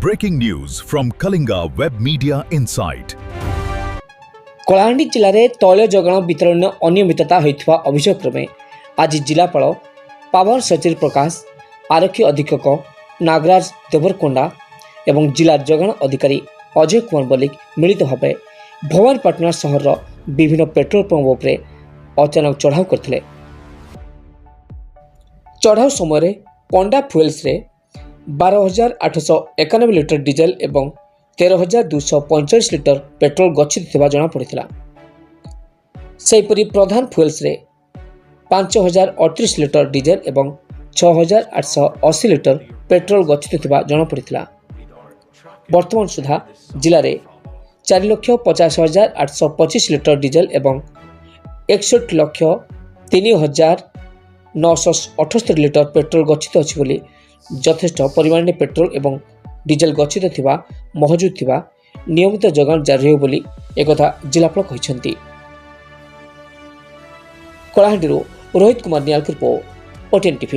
Breaking news from Kalinga Web Media Insight. Kalahandi ଜିଲ୍ଲାରେ ତୈଳ ଯୋଗାଣ ବିତରଣ ଅନିୟମିତତା ହୋଇଥିବା ଅଭିଯୋଗ କ୍ରମେ ଆଜି ଜିଲ୍ଲାପାଳ ପାୱାର ସଚିବ ପ୍ରକାଶ, ଆରକ୍ଷୀ ଅଧୀକ୍ଷକ ନାଗରାଜ ଦେବରକୋଣ୍ଡା ଏବଂ ଜିଲ୍ଲା ଯୋଗାଣ ଅଧିକାରୀ ଅଜୟ କୁମାର ମଲ୍ଲିକ ମିଳିତ ଭାବେ ଭବାନୀପାଟଣା ସହରର ବିଭିନ୍ନ ପେଟ୍ରୋଲ ପମ୍ପ ଉପରେ ଅଚାନକ ଚଢ଼ାଉ କରିଥିଲେ। ଚଢ଼ାଉ ସମୟରେ ପଣ୍ଡା ଫୁଏଲ୍ସରେ 12,891 ଲିଟର ଡିଜେଲ ଏବଂ 13,245 ଲିଟର ପେଟ୍ରୋଲ ଗଚ୍ଛିତ ଥିବା ଜଣାପଡ଼ିଥିଲା। ସେହିପରି ପ୍ରଧାନ ଫୁଏଲ୍ସରେ 5,038 ଲିଟର ଡିଜେଲ ଏବଂ 6,880 ଲିଟର ପେଟ୍ରୋଲ ଗଚ୍ଛିତ ଥିବା ଜଣାପଡ଼ିଥିଲା। ବର୍ତ୍ତମାନ ସୁଦ୍ଧା ଜିଲ୍ଲାରେ 4,50,825 ଲିଟର ଡିଜେଲ ଏବଂ 61,03,978 ଲିଟର ପେଟ୍ରୋଲ ଗଚ୍ଛିତ ଅଛି ବୋଲି ଯଥେଷ୍ଟ ପରିମାଣରେ ପେଟ୍ରୋଲ ଏବଂ ଡିଜେଲ ଗଚ୍ଛିତ ଥିବା ମହଜୁଦ ଥିବା ନିୟମିତ ଯୋଗାଣ ଜାରି ରହିବ ବୋଲି ଏକଥା ଜିଲ୍ଲାପାଳ କହିଛନ୍ତି। କଳାହାଣ୍ଡିରୁ ରୋହିତ କୁମାର ନିଆଲଙ୍କ ରିପୋର୍ଟ, OTN TV।